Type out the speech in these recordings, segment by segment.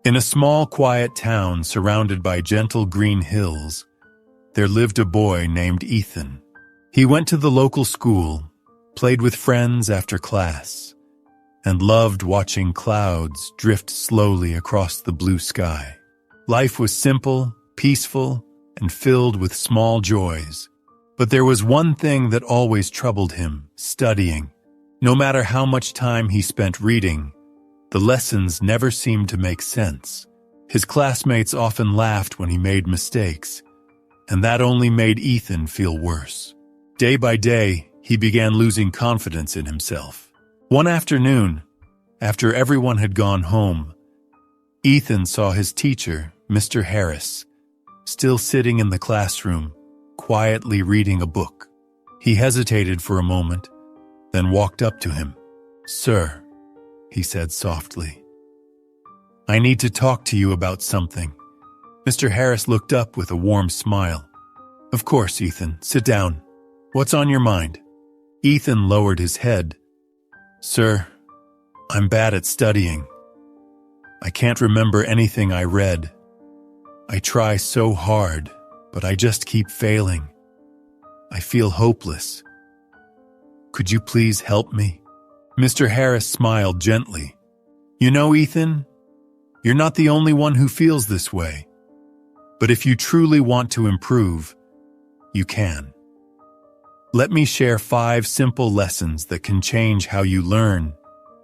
In a small, quiet town surrounded by gentle green hills, there lived a boy named Ethan. He went to the local school, played with friends after class, and loved watching clouds drift slowly across the blue sky. Life was simple, peaceful, and filled with small joys. But there was one thing that always troubled him: studying. No matter how much time he spent reading, the lessons never seemed to make sense. His classmates often laughed when he made mistakes, and that only made Ethan feel worse. Day by day, he began losing confidence in himself. One afternoon, after everyone had gone home, Ethan saw his teacher, Mr. Harris, still sitting in the classroom, quietly reading a book. He hesitated for a moment, then walked up to him. "Sir," he said softly, "I need to talk to you about something." Mr. Harris looked up with a warm smile. "Of course, Ethan, sit down. What's on your mind?" Ethan lowered his head. "Sir, I'm bad at studying. I can't remember anything I read. I try so hard, but I just keep failing. I feel hopeless. Could you please help me?" Mr. Harris smiled gently. "You know, Ethan, you're not the only one who feels this way. But if you truly want to improve, you can. Let me share 5 simple lessons that can change how you learn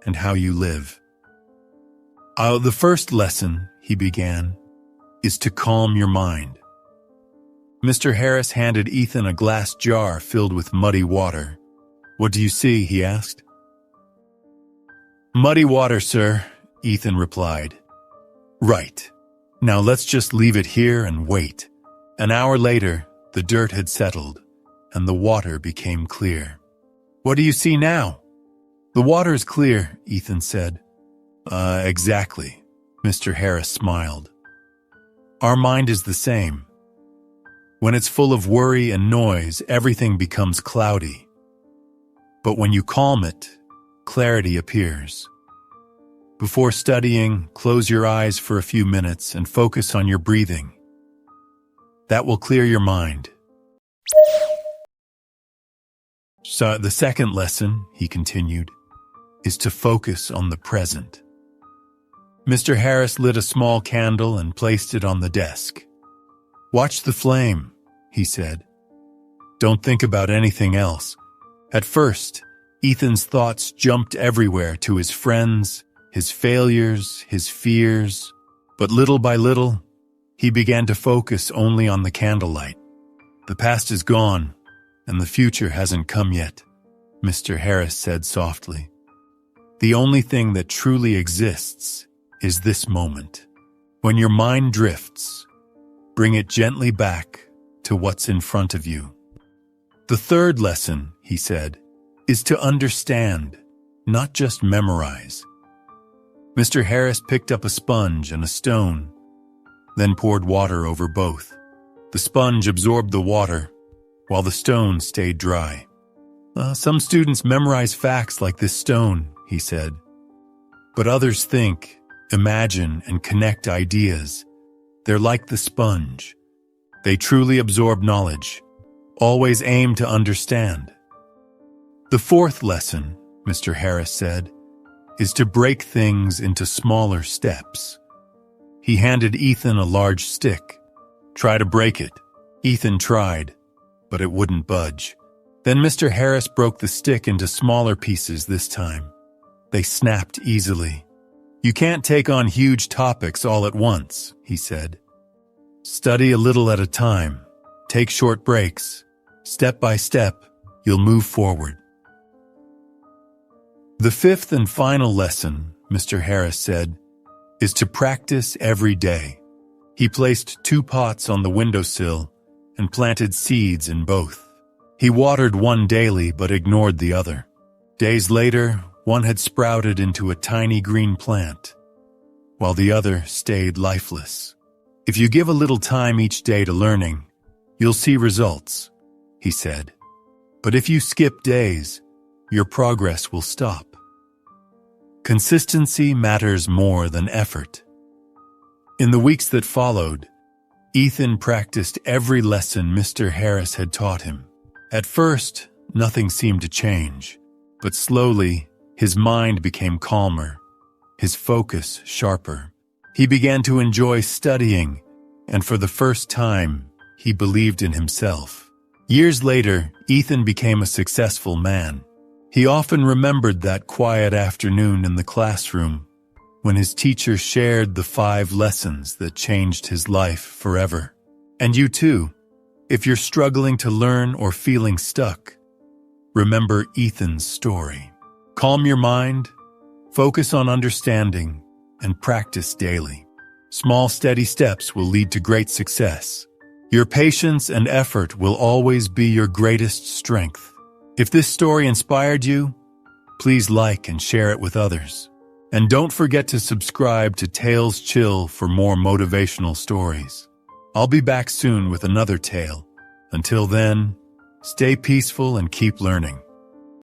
and how you live." The first lesson, he began, is to calm your mind. Mr. Harris handed Ethan a glass jar filled with muddy water. "What do you see?" he asked. "Muddy water, sir," Ethan replied. "Right. Now let's just leave it here and wait." An hour later, the dirt had settled, and the water became clear. "What do you see now?" "The water's clear," Ethan said. Exactly," Mr. Harris smiled. "Our mind is the same. When it's full of worry and noise, everything becomes cloudy. But when you calm it, clarity appears. Before studying, close your eyes for a few minutes and focus on your breathing. That will clear your mind." So the second lesson, he continued, is to focus on the present. Mr. Harris lit a small candle and placed it on the desk. "Watch the flame," he said. "Don't think about anything else." At first, Ethan's thoughts jumped everywhere, to his friends, his failures, his fears. But little by little, he began to focus only on the candlelight. "The past is gone, and the future hasn't come yet," Mr. Harris said softly. "The only thing that truly exists is this moment. When your mind drifts, bring it gently back to what's in front of you." The third lesson, he said, is to understand, not just memorize. Mr. Harris picked up a sponge and a stone, then poured water over both. The sponge absorbed the water, while the stone stayed dry. Some students memorize facts like this stone," he said. "But others think, imagine, and connect ideas. They're like the sponge. They truly absorb knowledge. Always aim to understand." The fourth lesson, Mr. Harris said, is to break things into smaller steps. He handed Ethan a large stick. "Try to break it." Ethan tried, but it wouldn't budge. Then Mr. Harris broke the stick into smaller pieces this time. They snapped easily. "You can't take on huge topics all at once," he said. "Study a little at a time. Take short breaks. Step by step, you'll move forward." The fifth and final lesson, Mr. Harris said, is to practice every day. He placed 2 pots on the windowsill and planted seeds in both. He watered one daily but ignored the other. Days later, one had sprouted into a tiny green plant, while the other stayed lifeless. "If you give a little time each day to learning, you'll see results," he said. "But if you skip days, your progress will stop." Consistency matters more than effort. In the weeks that followed, Ethan practiced every lesson Mr. Harris had taught him. At first, nothing seemed to change, but slowly, his mind became calmer, his focus sharper. He began to enjoy studying, and for the first time, he believed in himself. Years later, Ethan became a successful man. He often remembered that quiet afternoon in the classroom when his teacher shared the 5 lessons that changed his life forever. And you too, if you're struggling to learn or feeling stuck, remember Ethan's story. Calm your mind, focus on understanding, and practice daily. Small, steady steps will lead to great success. Your patience and effort will always be your greatest strength. If this story inspired you, please like and share it with others. And don't forget to subscribe to TalesChill for more motivational stories. I'll be back soon with another tale. Until then, stay peaceful and keep learning.